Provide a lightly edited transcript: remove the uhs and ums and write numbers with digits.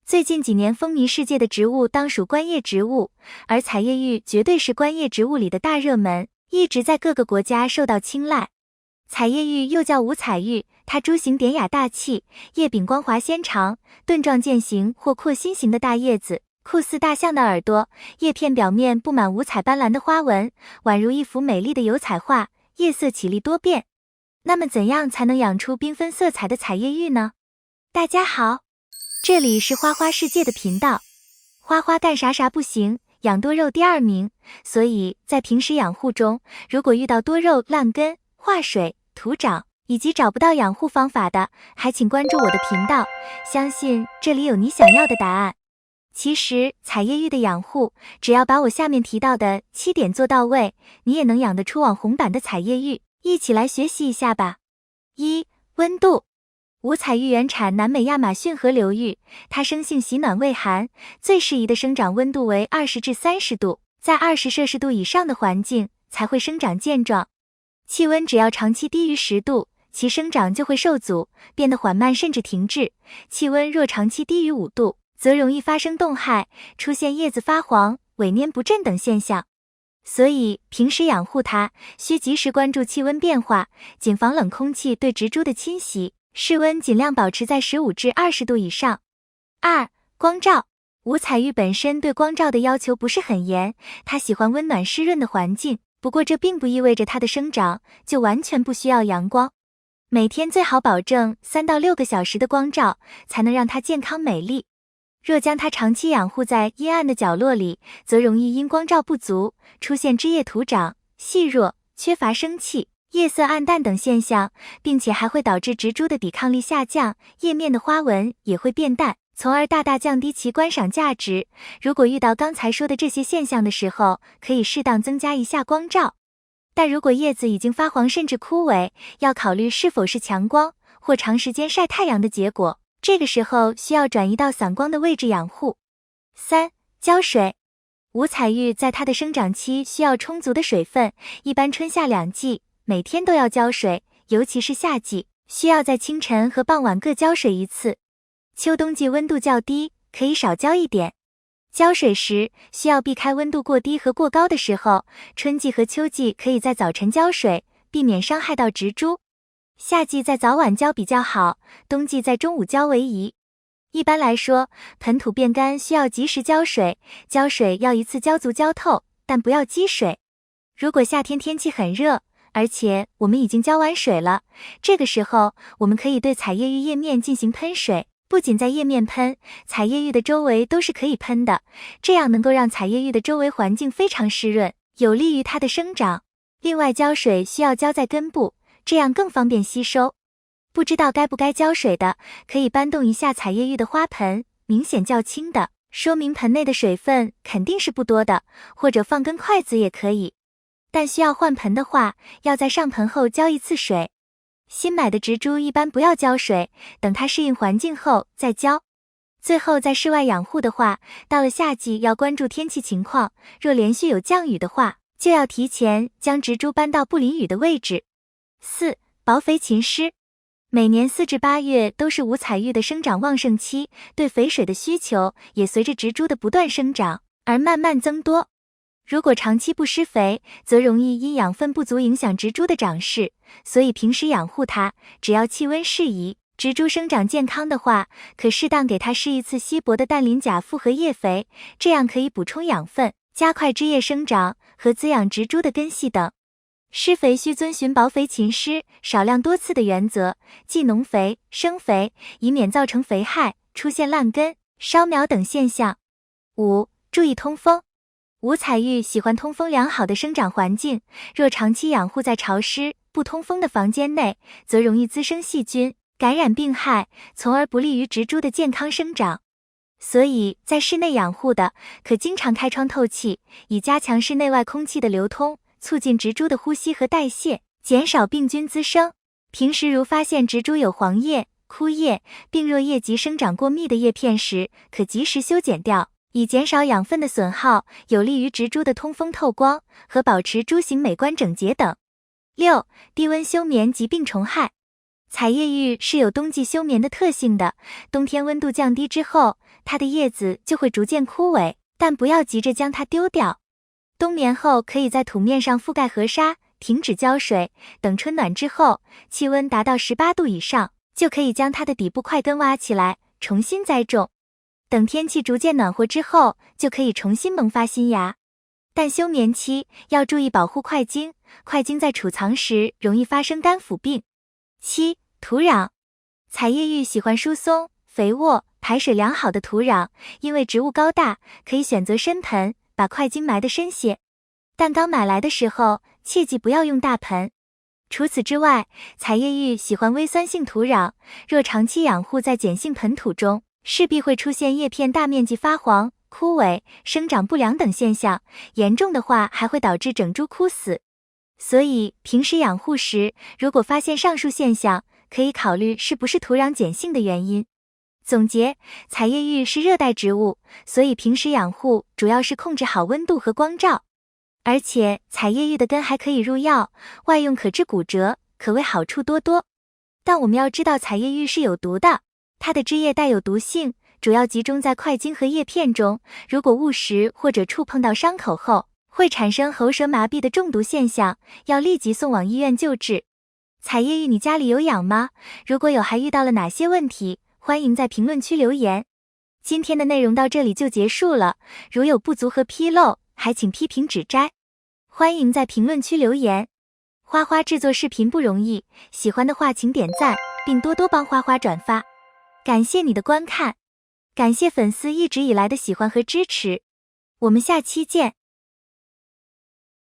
最近几年风靡世界的植物当属观叶植物，而彩叶玉绝对是观叶植物里的大热门，一直在各个国家受到青睐。彩叶玉又叫五彩玉，它株型典雅大气，叶柄光滑纤长，盾状剑形或阔心形的大叶子，酷似大象的耳朵，叶片表面布满五彩斑斓的花纹，宛如一幅美丽的油彩画，叶色绮丽多变。那么怎样才能养出缤纷色彩的彩叶玉呢？大家好，这里是花花世界的频道。花花干啥啥不行，养多肉第2名，所以在平时养护中，如果遇到多肉、烂根、化水、徒长以及找不到养护方法的，还请关注我的频道，相信这里有你想要的答案。其实彩叶玉的养护，只要把我下面提到的7点做到位，你也能养得出网红版的彩叶玉，一起来学习一下吧。1. 温度。五彩玉原产南美亚马逊河流域，它生性喜暖畏寒，最适宜的生长温度为20至30度，在20摄氏度以上的环境才会生长健壮。气温只要长期低于10度，其生长就会受阻，变得缓慢甚至停滞。气温若长期低于5度，则容易发生冻害，出现叶子发黄、萎蔫不振等现象。所以平时养护它，需及时关注气温变化，谨防冷空气对植株的侵袭。室温尽量保持在15至20度以上。2. 光照。五彩玉本身对光照的要求不是很严，它喜欢温暖湿润的环境，不过这并不意味着它的生长就完全不需要阳光。每天最好保证3到6个小时的光照，才能让它健康美丽。若将它长期养护在阴暗的角落里，则容易因光照不足，出现枝叶徒长、细弱、缺乏生气、叶色暗淡等现象，并且还会导致植株的抵抗力下降，叶面的花纹也会变淡，从而大大降低其观赏价值。如果遇到刚才说的这些现象的时候，可以适当增加一下光照。但如果叶子已经发黄甚至枯萎，要考虑是否是强光或长时间晒太阳的结果，这个时候需要转移到散光的位置养护。3. 浇水。五彩玉在它的生长期需要充足的水分，一般春夏2季每天都要浇水，尤其是夏季，需要在清晨和傍晚各浇水1次。秋冬季温度较低，可以少浇一点。浇水时需要避开温度过低和过高的时候，春季和秋季可以在早晨浇水，避免伤害到植株。夏季在早晚浇比较好，冬季在中午浇为宜。一般来说，盆土变干需要及时浇水，浇水要一次浇足浇透，但不要积水。如果夏天天气很热，而且我们已经浇完水了，这个时候我们可以对彩叶玉叶面进行喷水，不仅在叶面喷，彩叶玉的周围都是可以喷的，这样能够让彩叶玉的周围环境非常湿润，有利于它的生长。另外浇水需要浇在根部，这样更方便吸收。不知道该不该浇水的，可以搬动一下彩叶玉的花盆，明显较轻的，说明盆内的水分肯定是不多的，或者放根筷子也可以。但需要换盆的话，要在上盆后浇1次水。新买的植株一般不要浇水，等它适应环境后再浇。最后在室外养护的话，到了夏季要关注天气情况，若连续有降雨的话，就要提前将植株搬到不淋雨的位置。4. 薄肥勤施。每年4至8月都是五彩玉的生长旺盛期，对肥水的需求也随着植株的不断生长而慢慢增多。如果长期不施肥，则容易因养分不足影响植株的长势，所以平时养护它，只要气温适宜，植株生长健康的话，可适当给它施1次稀薄的氮磷钾复合叶肥，这样可以补充养分，加快枝叶生长和滋养植株的根系等。施肥需遵循薄肥勤施、少量多次的原则，忌农肥、生肥，以免造成肥害，出现烂根、烧苗等现象。5. 注意通风。五彩玉喜欢通风良好的生长环境，若长期养护在潮湿、不通风的房间内，则容易滋生细菌，感染病害，从而不利于植株的健康生长。所以在室内养护的，可经常开窗透气，以加强室内外空气的流通，促进植株的呼吸和代谢，减少病菌滋生。平时如发现植株有黄叶、枯叶，并若叶及生长过密的叶片时，可及时修剪掉，以减少养分的损耗，有利于植株的通风透光和保持株形美观整洁等。6. 低温休眠及病虫害。彩叶玉是有冬季休眠的特性的，冬天温度降低之后，它的叶子就会逐渐枯萎，但不要急着将它丢掉。冬眠后可以在土面上覆盖河沙，停止浇水，等春暖之后，气温达到18度以上，就可以将它的底部块根挖起来，重新栽种。等天气逐渐暖和之后，就可以重新萌发新芽。但休眠期要注意保护块茎，块茎在储藏时容易发生干腐病。7. 土壤。彩叶玉喜欢疏松、肥沃、排水良好的土壤，因为植物高大，可以选择深盆，把块茎埋得深些。但刚买来的时候，切记不要用大盆。除此之外，彩叶玉喜欢微酸性土壤，若长期养护在碱性盆土中，势必会出现叶片大面积发黄、枯萎、生长不良等现象，严重的话还会导致整株枯死。所以平时养护时，如果发现上述现象，可以考虑是不是土壤碱性的原因。总结，彩叶玉是热带植物，所以平时养护主要是控制好温度和光照。而且彩叶玉的根还可以入药，外用可治骨折，可谓好处多多。但我们要知道彩叶玉是有毒的，它的汁液带有毒性，主要集中在块茎和叶片中，如果误食或者触碰到伤口后，会产生喉舌麻痹的中毒现象，要立即送往医院救治。彩叶玉你家里有养吗？如果有，还遇到了哪些问题？欢迎在评论区留言。今天的内容到这里就结束了，如有不足和纰漏，还请批评指摘。欢迎在评论区留言。花花制作视频不容易，喜欢的话请点赞，并多多帮花花转发。感谢你的观看，感谢粉丝一直以来的喜欢和支持，我们下期见。